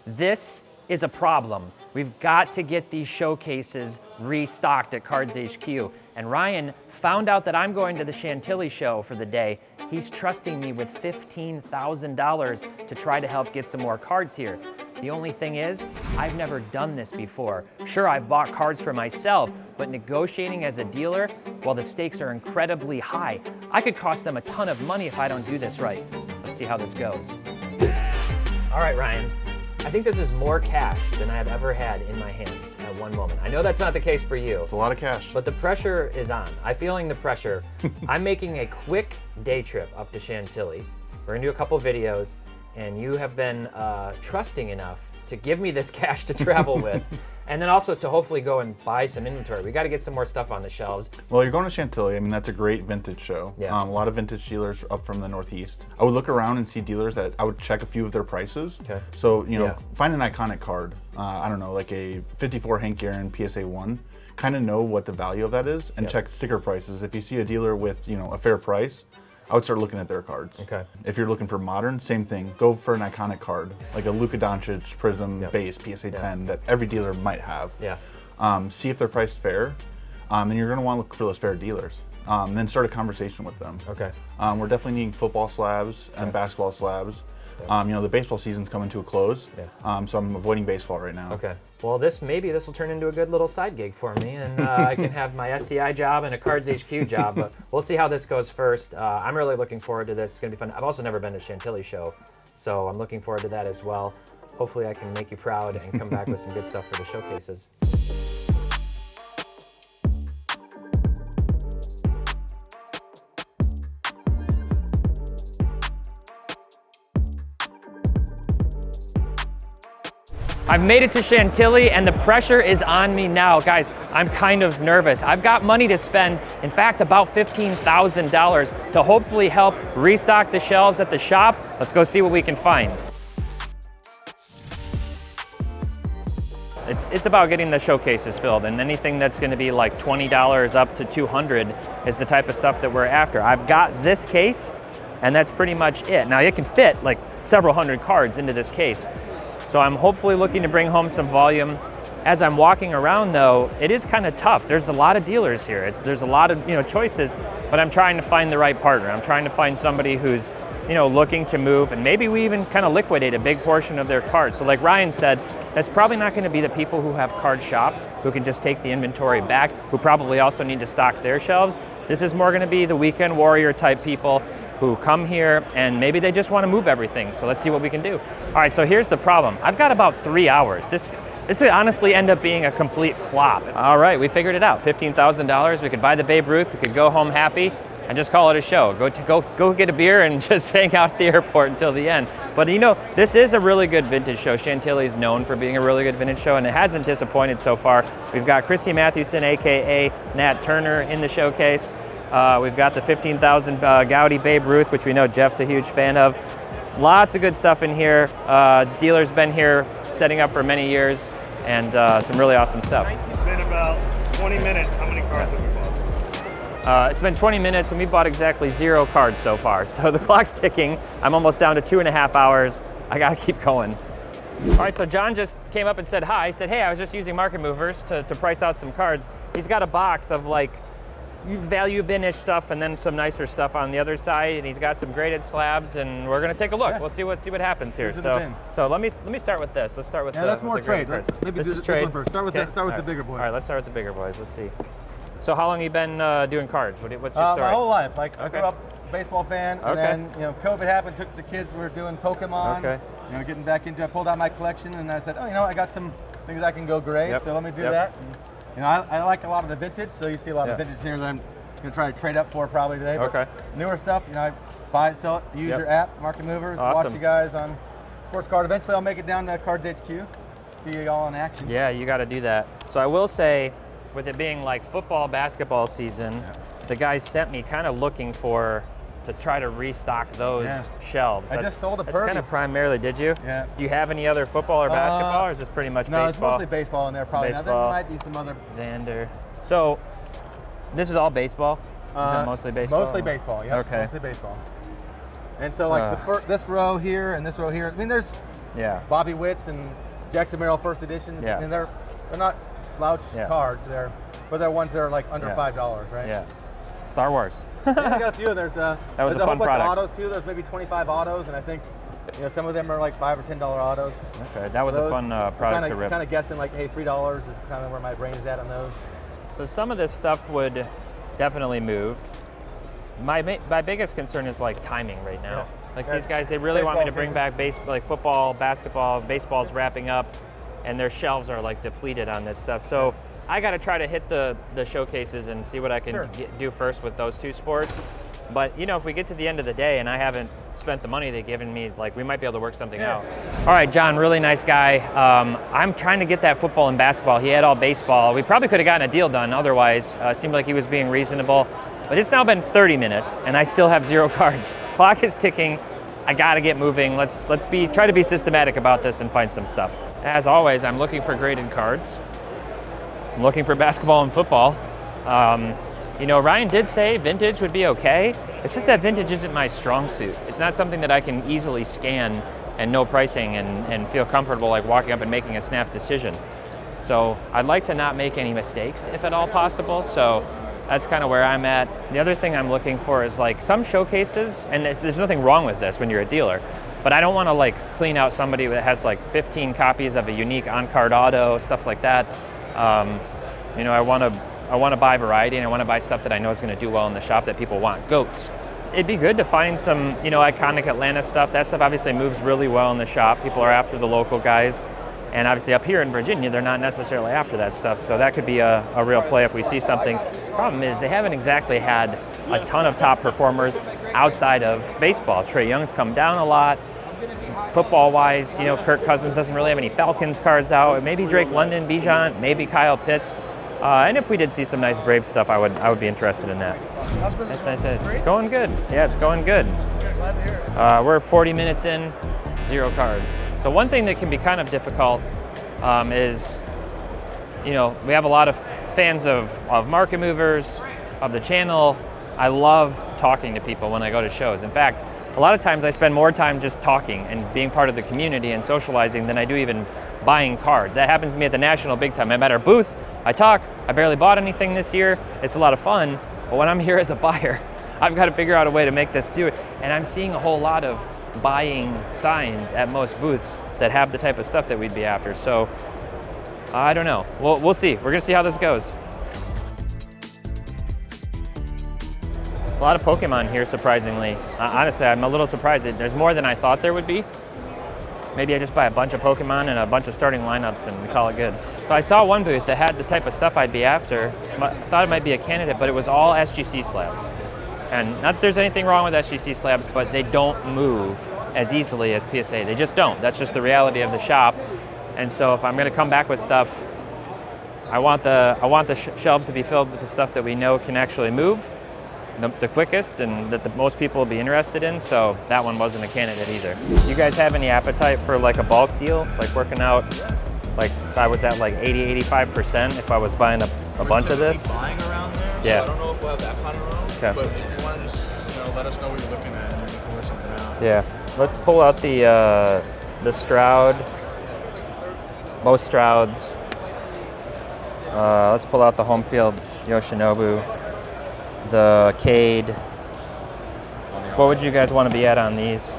This is a problem. We've got to get these showcases restocked at CardsHQ. And Ryan found out that I'm going to the Chantilly show for the day. He's trusting me with $15,000 to try to help get some more cards here. The only thing is, I've never done this before. Sure, I've bought cards for myself, but negotiating as a dealer, well, the stakes are incredibly high. I could cost them a ton of money if I don't do this right. Let's see how this goes. All right, Ryan. I think this is more cash than I have ever had in my hands at one moment. I know that's not the case for you. It's a lot of cash. But the pressure is on. I'm feeling the pressure. I'm making a quick day trip up to Chantilly. We're gonna do a couple videos, and you have been trusting enough to give me this cash to travel with, and then also to hopefully go and buy some inventory. We gotta get some more stuff on the shelves. Well, you're going to Chantilly. I mean, that's a great vintage show. Yeah. A lot of vintage dealers up from the Northeast. I would look around and see dealers that I would check a few of their prices. Okay. So, you know, find an iconic card. I don't know, like a 54 Hank Aaron PSA 1. Kind of know what the value of that is and check sticker prices. If you see a dealer with, you know, a fair price, I would start looking at their cards. Okay. If you're looking for modern, same thing. Go for an iconic card, like a Luka Doncic Prism base PSA 10 that every dealer might have. Yeah. See if they're priced fair, and you're going to want to look for those fair dealers. Then start a conversation with them. Okay. We're definitely needing football slabs and basketball slabs. You know, the baseball season's coming to a close, so I'm avoiding baseball right now. Okay. Well, maybe this will turn into a good little side gig for me, and I can have my SCI job and a CardsHQ job, but we'll see how this goes first. I'm really looking forward to this. It's going to be fun. I've also never been to Chantilly show, so I'm looking forward to that as well. Hopefully I can make you proud and come back with some good stuff for the showcases. I've made it to Chantilly and the pressure is on me now. Guys, I'm kind of nervous. I've got money to spend, in fact, about $15,000 to hopefully help restock the shelves at the shop. Let's go see what we can find. It's about getting the showcases filled, and anything that's gonna be like $20 up to $200 is the type of stuff that we're after. I've got this case, and that's pretty much it. Now it can fit like several hundred cards into this case. So I'm hopefully looking to bring home some volume. As I'm walking around though, it is kind of tough. There's a lot of dealers here. There's a lot of choices, but I'm trying to find the right partner. I'm trying to find somebody who's looking to move, and maybe we even kind of liquidate a big portion of their cards. So like Ryan said, that's probably not gonna be the people who have card shops, who can just take the inventory back, who probably also need to stock their shelves. This is more gonna be the weekend warrior type people who come here and maybe they just want to move everything. So let's see what we can do. All right, so here's the problem. I've got about 3 hours. This could honestly end up being a complete flop. All right, we figured it out. $15,000. We could buy the Babe Ruth. We could go home happy and just call it a show. Go get a beer and just hang out at the airport until the end. But this is a really good vintage show. Chantilly is known for being a really good vintage show, and it hasn't disappointed so far. We've got Christy Mathewson, AKA Nat Turner, in the showcase. We've got the 15,000 Gaudi Babe Ruth, which we know Jeff's a huge fan of. Lots of good stuff in here. Dealer's been here setting up for many years, and some really awesome stuff. It's been about 20 minutes. How many cards have we bought? It's been 20 minutes, and we bought exactly 0 cards so far. So the clock's ticking. I'm almost down to 2.5 hours. I gotta keep going. All right, so John just came up and said hi. He said, hey, I was just using Market Movers to price out some cards. He's got a box of like value bin-ish stuff and then some nicer stuff on the other side, and he's got some graded slabs, and we're gonna take a look. Yeah. We'll see what happens here. So let me start with this. Let's start with that's more trade. Maybe this is trade. Start with the bigger boys. All right, let's start with the bigger boys. Let's see. So how long have you been doing cards? What's your story? My whole life. Like I grew up a baseball fan, and then COVID happened. Took the kids were doing Pokemon. Okay. Getting back into. I pulled out my collection, and I said, I got some things I can go grade. So let me do that. And, I like a lot of the vintage. So you see a lot of vintage here that I'm gonna try to trade up for probably today. Okay. Newer stuff, I buy it, sell it, use your app, Market Movers, watch you guys on Sports Card. Eventually I'll make it down to CardsHQ, see you all in action. Yeah, you gotta do that. So I will say, with it being like football, basketball season, the guys sent me kind of looking to try to restock those shelves. I just sold a That's kind of primarily, did you? Yeah. Do you have any other football or basketball, or is this pretty much baseball? No, it's mostly baseball in there probably. Baseball. Now, there might be some other. Xander. So, this is all baseball? Is it mostly baseball? Mostly baseball, yeah. Okay. Mostly baseball. And so like this row here and this row here, I mean there's Yeah. Bobby Witts and Jackson Merrill first editions. Yeah. And they're not slouch Yeah. cards. But they're ones that are like under $5, right? Yeah. Star Wars. Yeah, we got a few. There's that was there's a whole fun bunch product. of autos too. There's maybe 25 autos, and I think some of them are like $5 or $10 autos. Okay, that was a fun product to rip. Kind of guessing like, hey, $3 is kind of where my brain is at on those. So some of this stuff would definitely move. My biggest concern is like timing right now. Yeah. Like these guys, they really want me to bring back like football, basketball, baseball's wrapping up, and their shelves are like depleted on this stuff. So I got to try to hit the showcases and see what I can do first with those two sports. But if we get to the end of the day and I haven't spent the money they've given me, like we might be able to work something out. All right, John, really nice guy. I'm trying to get that football and basketball. He had all baseball. We probably could have gotten a deal done otherwise. Seemed like he was being reasonable. But it's now been 30 minutes and I still have 0 cards. Clock is ticking. I gotta get moving. Let's try to be systematic about this and find some stuff. As always, I'm looking for graded cards. I'm looking for basketball and football. Ryan did say vintage would be okay. It's just that vintage isn't my strong suit. It's not something that I can easily scan and know pricing and feel comfortable like walking up and making a snap decision. So I'd like to not make any mistakes if at all possible. So that's kind of where I'm at. The other thing I'm looking for is like some showcases, and there's nothing wrong with this when you're a dealer, but I don't want to like clean out somebody that has like 15 copies of a unique on-card auto, stuff like that. I want to buy variety, and I want to buy stuff that I know is going to do well in the shop that people want. Goats. It'd be good to find some, iconic Atlanta stuff. That stuff obviously moves really well in the shop. People are after the local guys. And obviously up here in Virginia, they're not necessarily after that stuff. So that could be a real play if we see something. Problem is they haven't exactly had a ton of top performers outside of baseball. Trae Young's come down a lot. Football-wise, Kirk Cousins doesn't really have any Falcons cards out. Maybe Drake London, Bijan, maybe Kyle Pitts. And if we did see some nice Braves stuff, I would be interested in that. How's business? It's going good. Yeah, it's going good. Glad to hear it. We're 40 minutes in, 0 cards. So one thing that can be kind of difficult is, we have a lot of fans of market movers, of the channel. I love talking to people when I go to shows. In fact, a lot of times I spend more time just talking and being part of the community and socializing than I do even buying cards. That happens to me at the National big time. I'm at our booth, I talk, I barely bought anything this year. It's a lot of fun, but when I'm here as a buyer, I've got to figure out a way to make this do it. And I'm seeing a whole lot of buying signs at most booths that have the type of stuff that we'd be after. So I don't know. We'll see. We're gonna see how this goes. A lot of Pokemon here, surprisingly. Honestly, I'm a little surprised that there's more than I thought there would be. Maybe I just buy a bunch of Pokemon and a bunch of starting lineups and we call it good. So I saw one booth that had the type of stuff I'd be after. I thought it might be a candidate, but it was all SGC slabs. And not that there's anything wrong with SGC slabs, but they don't move as easily as PSA. They just don't. That's just the reality of the shop. And so if I'm gonna come back with stuff, I want the shelves to be filled with the stuff that we know can actually move the quickest and that the most people will be interested in. So that one wasn't a candidate either. You guys have any appetite for like a bulk deal? Like working out, like if I was at like 80-85% if I was buying a bunch of this? Buying around there, yeah. So I don't know if we'll have that kind of room. Okay. But if you want to just let us know what you're looking at and then we can work something out. Yeah. Let's pull out the Stroud, most Strouds. Let's pull out the home field Yoshinobu, the Cade. What would you guys want to be at on these?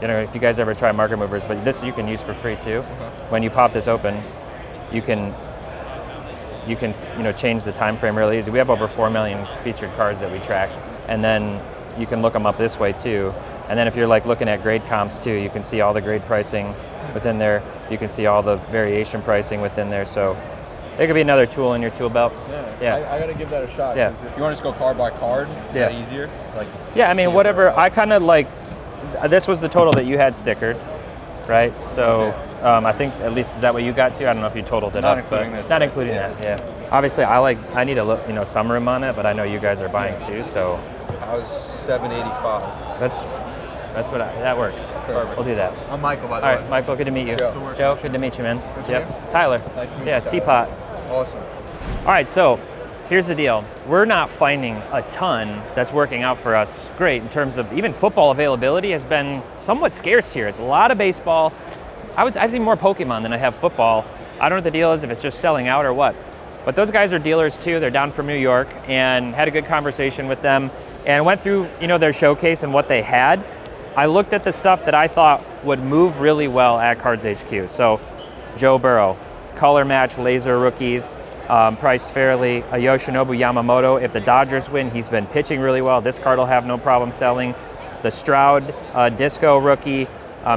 If you guys ever try market movers, but this you can use for free too. When you pop this open, you can change the time frame really easy. We have over 4 million featured cards that we track, and then you can look them up this way too. And then if you're like looking at grade comps too, you can see all the grade pricing within there. You can see all the variation pricing within there. So it could be another tool in your tool belt. Yeah. I gotta give that a shot. Yeah. If you want to just go card by card, is that easier? Yeah, I mean, whatever. I kind of like, this was the total that you had stickered, right? So I think at least, is that what you got to? I don't know if you totaled it Not up. including this. Not including that, yeah. Obviously, I need a look, some room on it, but I know you guys are buying too, so. I was 785. That works. Perfect. We'll do that. I'm Michael, by the All way. right, Michael, good to meet you. Joe. Good to meet you, man. What's your name? Tyler. Nice to meet you, Yeah, Tyler. TPott. Awesome. All right, so here's the deal. We're not finding a ton that's working out for us great in terms of even football availability has been somewhat scarce here. It's a lot of baseball, I've seen more Pokemon than I have football. I don't know what the deal is, if it's just selling out or what. But those guys are dealers too. They're down from New York, and had a good conversation with them and went through, you know, their showcase and what they had. I looked at the stuff that I thought would move really well at CardsHQ. So Joe Burrow, color match laser rookies, priced fairly. A Yoshinobu Yamamoto, if the Dodgers win, he's been pitching really well. This card will have no problem selling. The Stroud Disco rookie,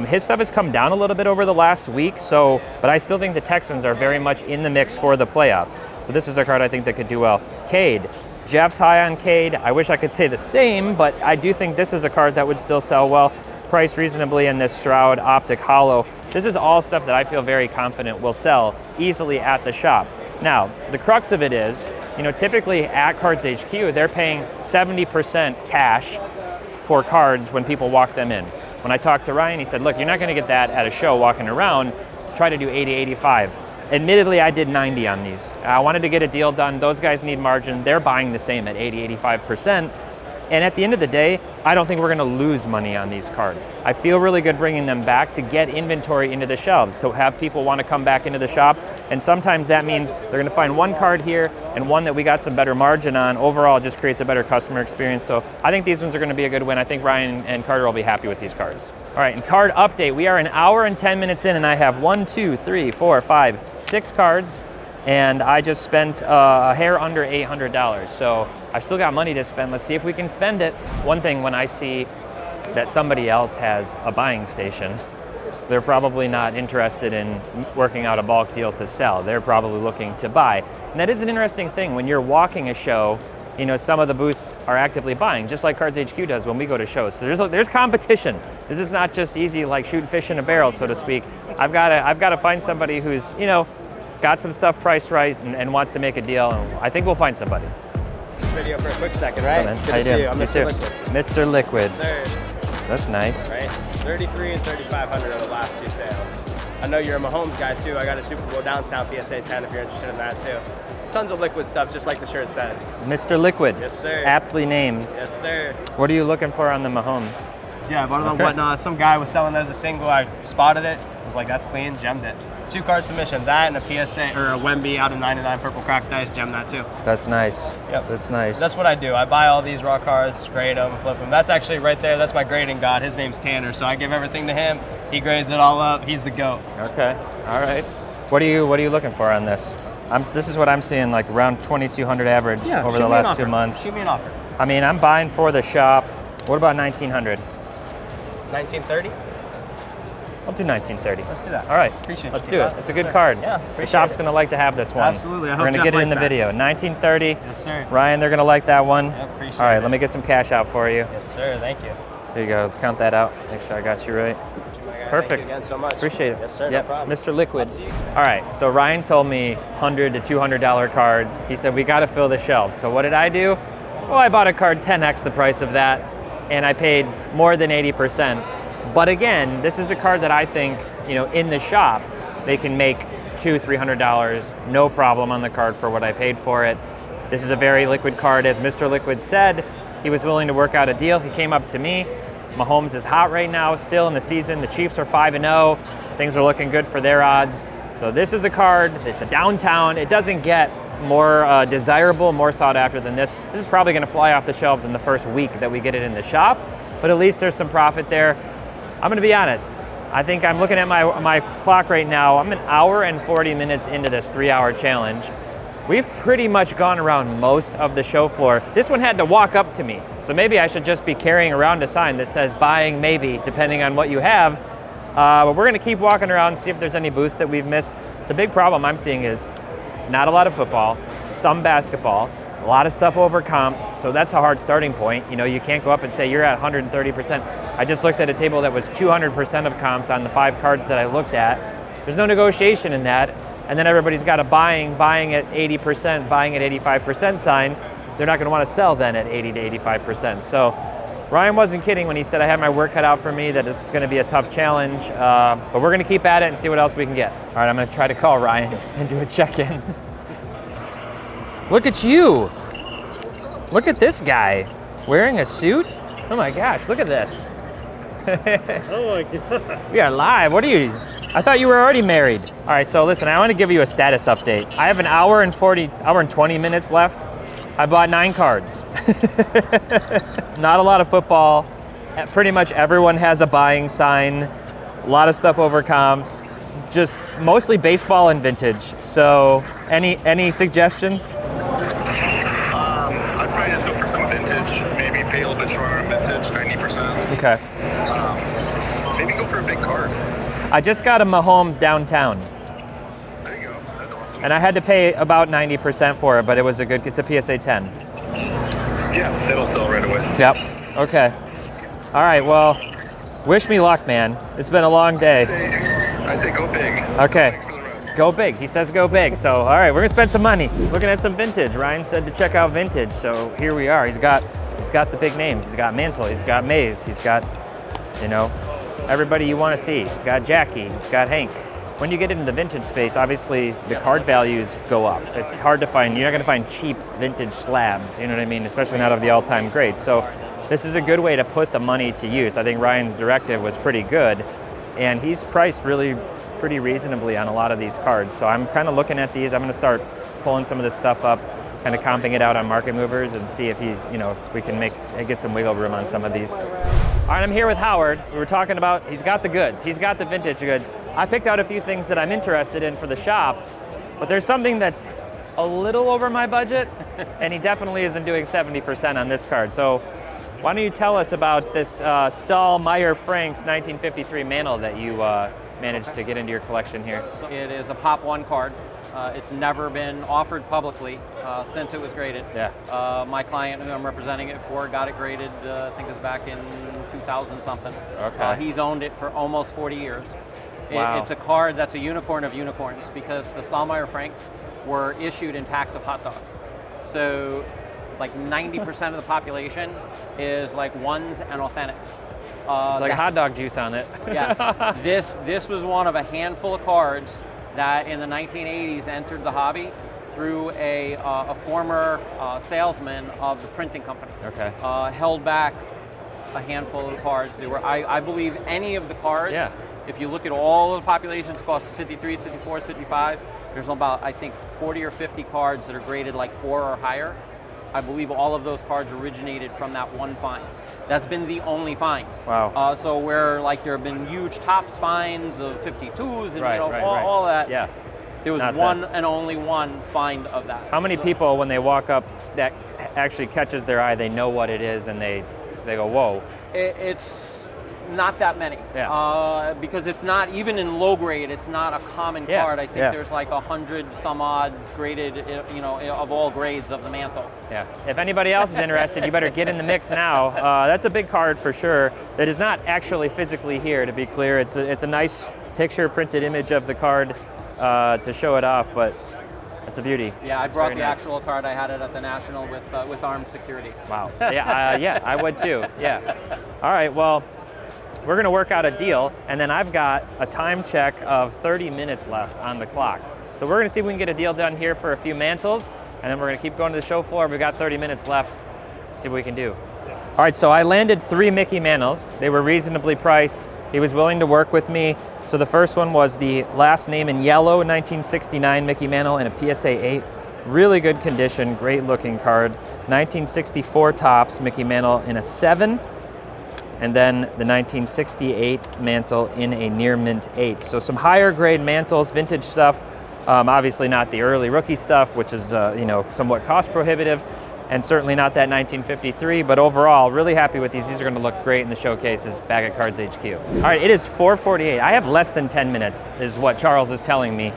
his stuff has come down a little bit over the last week, but I still think the Texans are very much in the mix for the playoffs. So this is a card I think that could do well. Cade, Jeff's high on Cade. I wish I could say the same, but I do think this is a card that would still sell well, priced reasonably in this Stroud Optic Hollow. This is all stuff that I feel very confident will sell easily at the shop. Now, the crux of it is, you know, typically at CardsHQ, they're paying 70% cash for cards when people walk them in. When I talked to Ryan, he said, look, you're not gonna get that at a show walking around. Try to do 80, 85. Admittedly, I did 90 on these. I wanted to get a deal done. Those guys need margin. They're buying the same at 80, 85%. And at the end of the day, I don't think we're gonna lose money on these cards. I feel really good bringing them back to get inventory into the shelves, to have people wanna come back into the shop. And sometimes that means they're gonna find one card here and one that we got some better margin on. Overall, it just creates a better customer experience. So I think these ones are gonna be a good win. I think Ryan and Carter will be happy with these cards. All right, and card update. We are an hour and 10 minutes in, and I have 1, 2, 3, 4, 5, 6 cards. And I just spent a hair under $800. So I've still got money to spend. Let's see if we can spend it. One thing, when I see that somebody else has a buying station, they're probably not interested in working out a bulk deal to sell. They're probably looking to buy. And that is an interesting thing. When you're walking a show, you know, some of the booths are actively buying, just like CardsHQ does when we go to shows. So there's competition. This is not just easy like shooting fish in a barrel, so to speak. I've got to find somebody who's, you know, got some stuff priced right and wants to make a deal, and I think we'll find somebody. Video for a quick second, right? Good to see you. I'm You Mr. too. Liquid. Mr. Liquid. Sir. That's nice. Right? 33 and 3,500 are the last two sales. I know you're a Mahomes guy too. I got a Super Bowl downtown PSA 10 if you're interested in that too. Tons of liquid stuff, just like the shirt says. Mr. Liquid. Yes, sir. Aptly named. Yes, sir. What are you looking for on the Mahomes? So yeah, one of them, some guy was selling as a single. I spotted it. Was like, that's clean. Gemmed it. 2-card submission. That and a PSA or a Wemby out of 99 purple cracked dice. Gem that too. That's nice. Yep. That's nice. That's what I do. I buy all these raw cards, grade them, flip them. That's actually right there. That's my grading god. His name's Tanner. So I give everything to him. He grades it all up. He's the GOAT. Okay. All right. What are you looking for on this? This is what I'm seeing, like around 2,200 average over the last 2 months. Shoot me an offer. I mean, I'm buying for the shop. What about 1,900? 1930? I'll do 1930. Let's do that. All right. Appreciate it. Let's do it. It's a good card. Yeah. The shop's going to like to have this one. Absolutely. I hope We're going to Jeff get it in likes the that. video. 1930. Yes, sir. Ryan, they're going to like that one. Yep, appreciate All right, it. let me get some cash out for you. Yes, sir. Thank you. There you go. Let's count that out. Make sure I got you right. Perfect. Thank you again so much. Appreciate it. Yes, sir. Yep. No problem. Mr. Liquid. I'll see you. All right. So Ryan told me $100 to $200 cards. He said we got to fill the shelves. So what did I do? Well, I bought a card 10x the price of that, and I paid more than 80%. But again, this is the card that I think, you know, in the shop, they can make $200, $300, no problem on the card for what I paid for it. This is a very liquid card. As Mr. Liquid said, he was willing to work out a deal. He came up to me. Mahomes is hot right now, still in the season. The Chiefs are 5-0. Things are looking good for their odds. So this is a card, it's a downtown. It doesn't get more desirable, more sought after than this. This is probably gonna fly off the shelves in the first week that we get it in the shop, but at least there's some profit there. I'm gonna be honest. I think I'm looking at my clock right now. I'm an hour and 40 minutes into this 3-hour challenge. We've pretty much gone around most of the show floor. This one had to walk up to me. So maybe I should just be carrying around a sign that says buying maybe, depending on what you have. But we're gonna keep walking around and see if there's any booths that we've missed. The big problem I'm seeing is not a lot of football, some basketball, a lot of stuff over comps, so that's a hard starting point. You know, you can't go up and say you're at 130%. I just looked at a table that was 200% of comps on the 5 cards that I looked at. There's no negotiation in that, and then everybody's got a buying at 80%, buying at 85% sign. They're not gonna wanna sell then at 80 to 85%. So Ryan wasn't kidding when he said I had my work cut out for me, that this is gonna be a tough challenge, but we're gonna keep at it and see what else we can get. All right, I'm gonna try to call Ryan and do a check-in. Look at you. Look at this guy wearing a suit. Oh my gosh, look at this. Oh my God. We are live. What are you? I thought you were already married. All right, so listen, I want to give you a status update. I have an hour and 20 minutes left. I bought 9 cards. Not a lot of football. Pretty much everyone has a buying sign. A lot of stuff over comps. Just mostly baseball and vintage. So any suggestions? I'd probably just go for some vintage. Maybe pay a little bit shorter on vintage, 90%. Okay. Maybe go for a big card. I just got a Mahomes downtown. There you go. That's awesome. And I had to pay about 90% for it, but it's a PSA 10. Yeah, that'll sell right away. Yep. Okay. All right, well, wish me luck, man. It's been a long day. I say go big. Okay. Go big. He says go big. So, all right, we're gonna spend some money. Looking at some vintage. Ryan said to check out vintage, so here we are. He's got the big names. He's got Mantle. He's got Mays. He's got, everybody you want to see. He's got Jackie. He's got Hank. When you get into the vintage space, obviously the card values go up. It's hard to find. You're not gonna find cheap vintage slabs. You know what I mean? Especially not of the all-time greats. So this is a good way to put the money to use. I think Ryan's directive was pretty good, and he's priced really pretty reasonably on a lot of these cards. So I'm kind of looking at these. I'm going to start pulling some of this stuff up, kind of comping it out on market movers and see if we can get some wiggle room on some of these. All right, I'm here with Howard. We were talking about, he's got the goods. He's got the vintage goods. I picked out a few things that I'm interested in for the shop, but there's something that's a little over my budget, and he definitely isn't doing 70% on this card. So why don't you tell us about this Stahl Meyer-Franks 1953 mantle that you managed to get into your collection here? It is a Pop 1 card. It's never been offered publicly since it was graded. Yeah. My client who I'm representing it for got it graded, I think it was back in 2000 something. Okay. He's owned it for almost 40 years. Wow. It's a card that's a unicorn of unicorns because the Stahl Meyer-Franks were issued in packs of hot dogs. So like 90% of the population is like ones and authentics. It's like hot dog juice on it. Yes. This was one of a handful of cards that in the 1980s entered the hobby through a former salesman of the printing company. Okay. Held back a handful of cards. There were, I believe, any of the cards. Yeah. If you look at all of the populations, cost 53s, 54s, 55s. There's about, I think, 40 or 50 cards that are graded like 4 or higher. I believe all of those cards originated from that one find. That's been the only find. Wow. So where like there have been huge tops finds of 52s and Right. all that. Yeah. There was Not one this. and only one find of that. How many people, when they walk up, that actually catches their eye, they know what it is, and they go, whoa. It's not that many. Yeah. Because it's not, even in low grade, it's not a common Yeah. card. I think Yeah. there's like 100 some odd graded, of all grades of the mantle. Yeah. If anybody else is interested, you better get in the mix now. That's a big card for sure. That is not actually physically here, to be clear. It's a nice picture printed image of the card to show it off, but it's a beauty. Yeah, I It's brought very the nice. actual card. I had it at the National with armed security. Wow. Yeah, I would too. Yeah. All right. Well, we're gonna work out a deal, and then I've got a time check of 30 minutes left on the clock. So we're gonna see if we can get a deal done here for a few mantles, and then we're gonna keep going to the show floor. We've got 30 minutes left. See what we can do. All right, so I landed 3 Mickey mantles. They were reasonably priced. He was willing to work with me. So the first one was the last name in yellow 1969 Mickey mantle in a PSA 8. Really good condition, great looking card. 1964 tops Mickey mantle in a 7. And then the 1968 mantle in a near mint 8. So some higher grade mantles, vintage stuff. Obviously not the early rookie stuff, which is somewhat cost prohibitive, and certainly not that 1953. But overall, really happy with these. These are going to look great in the showcases back at CardsHQ. All right, it is 4:48. I have less than 10 minutes, is what Charles is telling me.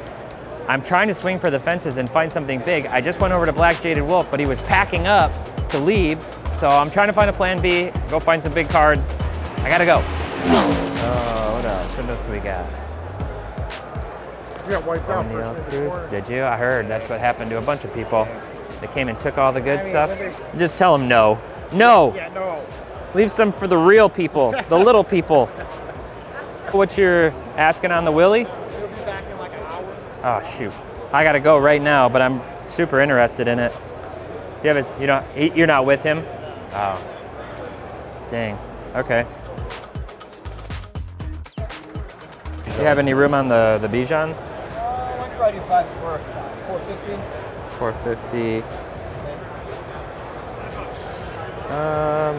I'm trying to swing for the fences and find something big. I just went over to Black Jaded Wolf, but he was packing up to leave. So I'm trying to find a plan B, go find some big cards. I gotta go. Oh, what else? What else we got? We got wiped out first thing this morning. Did you? I heard that's what happened to a bunch of people. They came and took all the good stuff. Just tell them no. No! Yeah, no. Leave some for the real people, the little people. What you're asking on the Willie? We'll be back in like an hour. Oh, shoot. I gotta go right now, but I'm super interested in it. Do you have you're not with him? Oh. Dang. Okay. you have any room on the Bijan? I could probably do 450. 450.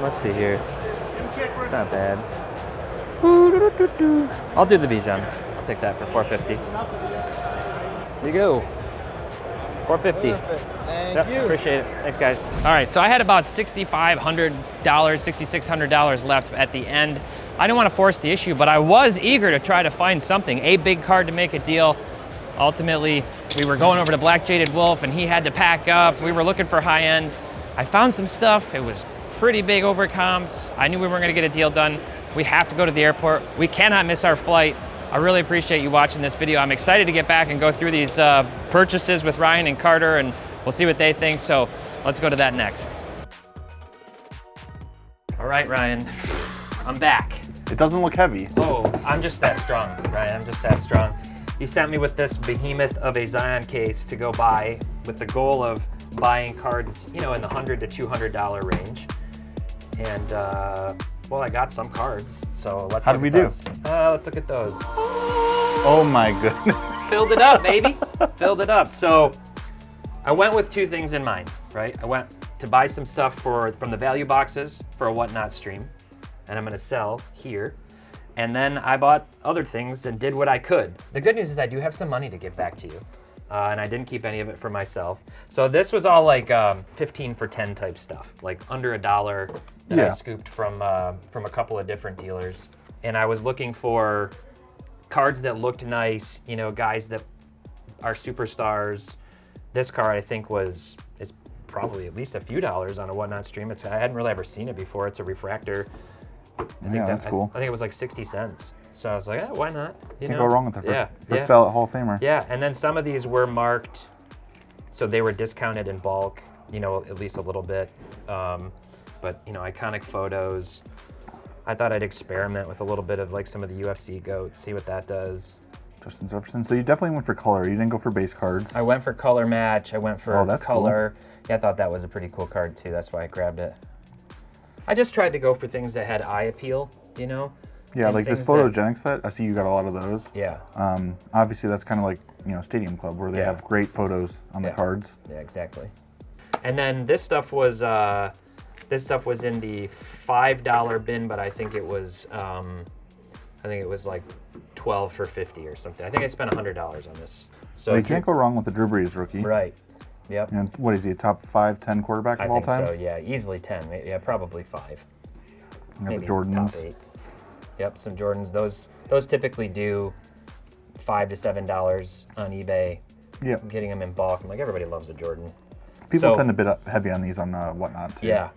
Let's see here. It's not bad. I'll do the Bijan. I'll take that for 450. Here you go. 450. Thank you. Appreciate it. Thanks, guys. All right, so I had about $6,500, $6,600 left at the end. I didn't want to force the issue, but I was eager to try to find something, a big card to make a deal. Ultimately, we were going over to Black Jaded Wolf, and he had to pack up. We were looking for high end. I found some stuff. It was pretty big over comps. I knew we weren't going to get a deal done. We have to go to the airport. We cannot miss our flight. I really appreciate you watching this video. I'm excited to get back and go through these purchases with Ryan and Carter, and we'll see what they think. So let's go to that next. All right, Ryan, I'm back. It doesn't look heavy. Oh, I'm just that strong, Ryan. I'm just that strong. You sent me with this behemoth of a Zion case to go buy with the goal of buying cards, you know, in the $100 to $200 range. And, well, I got some cards, so let's look at those. Let's look at those. Oh my goodness. Filled it up, baby. Filled it up. So I went with two things in mind, right? I went to buy some stuff from the value boxes for a Whatnot stream, and I'm gonna sell here. And then I bought other things and did what I could. The good news is I do have some money to give back to you. And I didn't keep any of it for myself. So this was all like 15 for 10 type stuff, like under $1 that I scooped from a couple of different dealers. And I was looking for cards that looked nice, you know, guys that are superstars. This card I think is probably at least a few dollars on a Whatnot stream. I hadn't really ever seen it before. It's a refractor. That's cool. I think it was like 60 cents. So I was like, why not? Can't go wrong with the first ballot Hall of Famer. Yeah, and then some of these were marked, so they were discounted in bulk, you know, at least a little bit. But, you know, iconic photos. I thought I'd experiment with a little bit of like some of the UFC GOATs, see what that does. Justin Jefferson. So you definitely went for color. You didn't go for base cards. I went for color match. I went for color. Cool. Yeah, I thought that was a pretty cool card too. That's why I grabbed it. I just tried to go for things that had eye appeal, you know? Yeah, like this photogenic set, I see you got a lot of those. Yeah. Obviously, that's kind of like, you know, Stadium Club, where they have great photos on the cards. Yeah, exactly. And then this stuff was in the $5 bin, but I think it was like 12 for 50 or something. I think I spent $100 on this. So well, you can't go wrong with the Drew Brees rookie. Right. Yep. And what is he, a top 5, 10 quarterback of all time? I think so, yeah. Easily 10. Yeah, probably 5. You got the Top Jordans. 8. Yep, some Jordans. Those typically do $5 to $7 on eBay. Yep. Getting them in bulk. I'm like, everybody loves a Jordan. People tend to bid up heavy on these on Whatnot too. Yeah.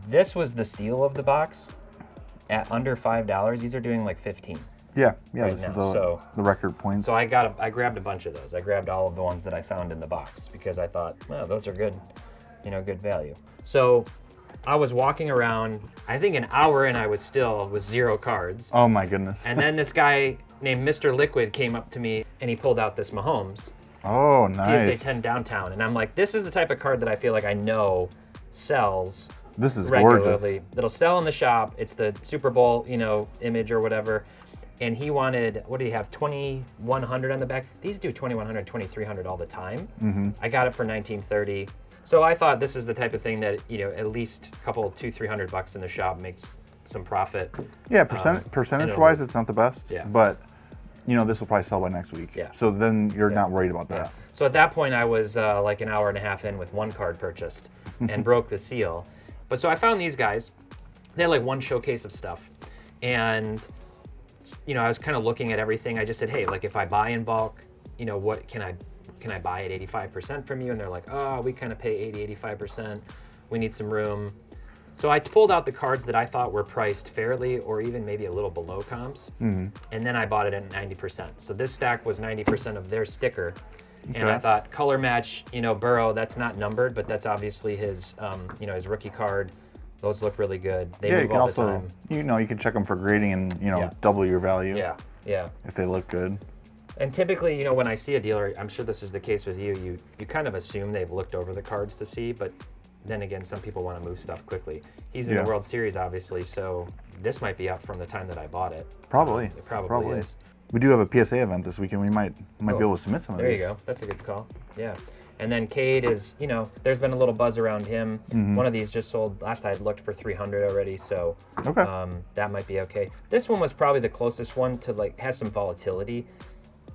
This was the steal of the box. At under $5, these are doing like 15. Yeah, right this now. is the record points. So I grabbed a bunch of those. I grabbed all of the ones that I found in the box because I thought, well, those are good, you know, good value. So I was walking around, I think an hour and I was still with 0 cards. Oh my goodness. And then this guy named Mr. Liquid came up to me and he pulled out this Mahomes. Oh, nice. PSA 10 downtown. And I'm like, this is the type of card that I feel like I know sells This is regularly. gorgeous. That'll sell in the shop. It's the Super Bowl, you know, image or whatever. And he wanted, what did he have, 2100 on the back? These do 2100, 2300 all the time. Mm-hmm. I got it for 1930. So I thought this is the type of thing that, you know, at least a couple, $200-300 in the shop makes some profit. Yeah, percentage-wise, it's not the best. Yeah. But, you know, this will probably sell by next week. Yeah. So then you're not worried about that. Yeah. So at that point, I was like an hour and a half in with one card purchased and broke the seal. But so I found these guys. They had like one showcase of stuff. And, you know, I was kind of looking at everything. I just said, hey, like if I buy in bulk, you know, what can I buy at 85% from you? And they're like, oh, we kind of pay 80, 85%. We need some room. So I pulled out the cards that I thought were priced fairly or even maybe a little below comps. Mm-hmm. And then I bought it at 90%. So this stack was 90% of their sticker. Okay. And I thought color match, you know, Burrow, that's not numbered, but that's obviously his, you know, his rookie card. Those look really good. They move you can all also, the time. you know, you can check them for grading and, you know, double your value. Yeah, yeah. If they look good. And typically, you know, when I see a dealer, I'm sure this is the case with you, you kind of assume they've looked over the cards to see, but then again, some people want to move stuff quickly. He's in the World Series, obviously, so this might be up from the time that I bought it. Probably. It probably is. We do have a PSA event this weekend. We might be able to submit some of There these. you go. That's a good call. Yeah. And then Cade is, you know, there's been a little buzz around him. One of these just sold, last I had looked, for 300 already, so that might be okay. This one was probably the closest one to, like, has some volatility.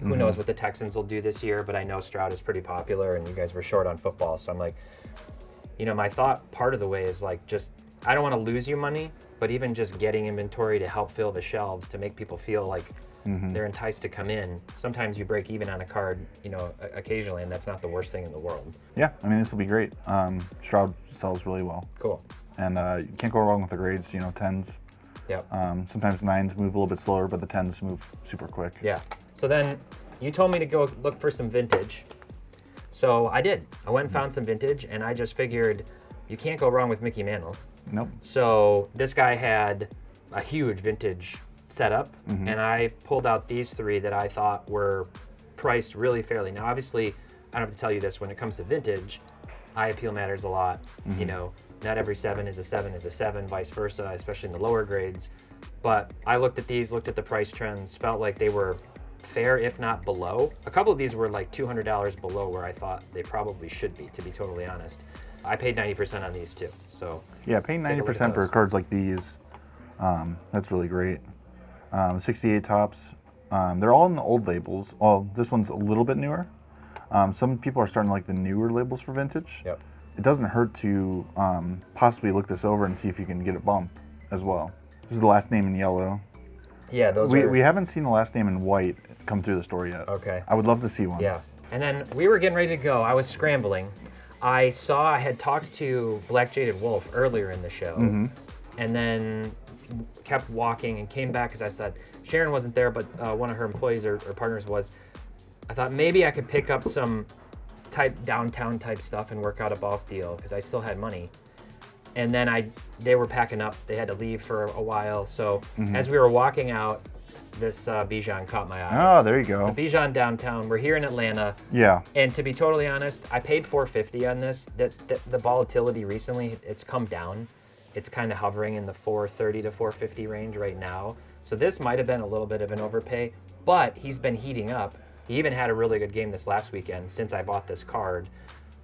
Who knows what the Texans will do this year, but I know Stroud is pretty popular, and you guys were short on football, so I'm like, you know, my thought part of the way is, like, just, I don't want to lose you money, but even just getting inventory to help fill the shelves to make people feel like they're enticed to come in. Sometimes you break even on a card, you know, occasionally, and that's not the worst thing in the world. Yeah, I mean, this will be great. Stroud sells really well. Cool. And you can't go wrong with the grades, you know, 10s. Yep. Sometimes 9s move a little bit slower, but the 10s move super quick. Yeah. So then you told me to go look for some vintage. So I did. I went and found some vintage, and I just figured you can't go wrong with Mickey Mantle. Nope. So this guy had a huge vintage setup, and I pulled out these 3 that I thought were priced really fairly. Now, obviously, I don't have to tell you this, when it comes to vintage, eye appeal matters a lot. You know, not every 7 is a 7, vice versa, especially in the lower grades. But I looked at these, looked at the price trends, felt like they were fair, if not below. A couple of these were like $200 below where I thought they probably should be, to be totally honest. I paid 90% on these too, so. Yeah, paying 90% for cards like these, that's really great. 68 tops, they're all in the old labels. Well, this one's a little bit newer. Some people are starting to like the newer labels for vintage. Yep. It doesn't hurt to possibly look this over and see if you can get it bumped as well. This is the last name in yellow. Yeah, We haven't seen the last name in white come through the store yet. Okay. I would love to see one. Yeah. And then we were getting ready to go. I was scrambling. I had talked to Black Jaded Wolf earlier in the show, and then kept walking and came back because I said Sharon wasn't there, but one of her employees or partners was. I thought maybe I could pick up some downtown type stuff and work out a bulk deal because I still had money. And then they were packing up. They had to leave for a while. So as we were walking out, this Bijan caught my eye. Oh, there you go. It's a Bijan downtown. We're here in Atlanta. Yeah. And to be totally honest, I paid $450 on this. The volatility recently, it's come down. It's kind of hovering in the $430 to $450 range right now. So this might have been a little bit of an overpay, but he's been heating up. He even had a really good game this last weekend since I bought this card.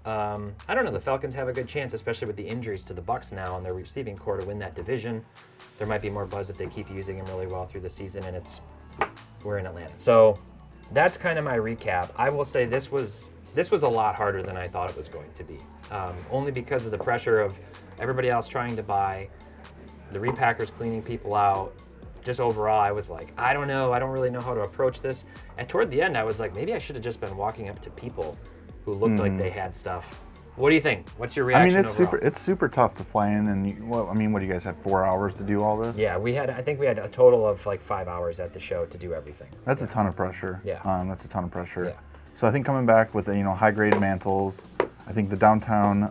I don't know, the Falcons have a good chance, especially with the injuries to the Bucs now and their receiving core, to win that division. There might be more buzz if they keep using him really well through the season, and we're in Atlanta. So that's kind of my recap. I will say this was a lot harder than I thought it was going to be, only because of the pressure of everybody else trying to buy, the repackers cleaning people out. Just overall, I was like, I don't know, I don't really know how to approach this. And toward the end, I was like, maybe I should have just been walking up to people who looked like they had stuff. What do you think? What's your reaction overall? It's super tough to fly in, and what do you guys have, 4 hours to do all this? Yeah, I think we had a total of like 5 hours at the show to do everything. That's a ton of pressure. Yeah. That's a ton of pressure. Yeah. So I think coming back with high grade mantles, I think the downtown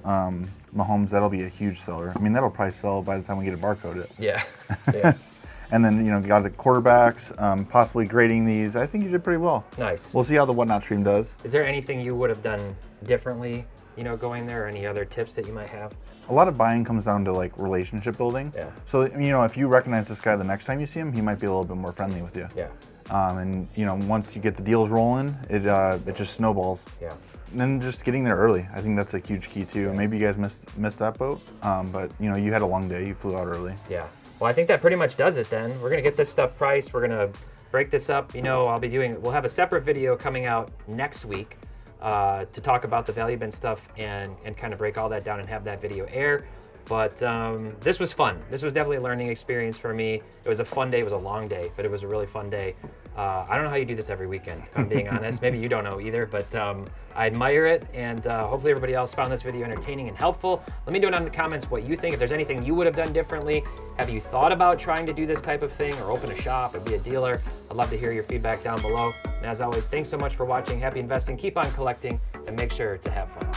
Mahomes, that'll be a huge seller. I mean, that'll probably sell by the time we get it barcoded. Yeah. Yeah. And then, got the quarterbacks, possibly grading these. I think you did pretty well. Nice. We'll see how the Whatnot stream does. Is there anything you would have done differently, going there, or any other tips that you might have? A lot of buying comes down to like relationship building. Yeah. So, if you recognize this guy the next time you see him, he might be a little bit more friendly with you. Yeah. And once you get the deals rolling, it just snowballs. Yeah. And then just getting there early. I think that's a huge key too. Maybe you guys missed that boat, but you had a long day. You flew out early. Yeah. Well, I think that pretty much does it then. We're gonna get this stuff priced. We're gonna break this up. We'll have a separate video coming out next week to talk about the value bin stuff and kind of break all that down and have that video air. But this was fun. This was definitely a learning experience for me. It was a fun day. It was a long day, but it was a really fun day. I don't know how you do this every weekend, if I'm being honest. Maybe you don't know either, but I admire it, and hopefully everybody else found this video entertaining and helpful. Let me know down in the comments what you think. If there's anything you would have done differently, have you thought about trying to do this type of thing or open a shop or be a dealer? I'd love to hear your feedback down below. And as always, thanks so much for watching. Happy investing, keep on collecting, and make sure to have fun.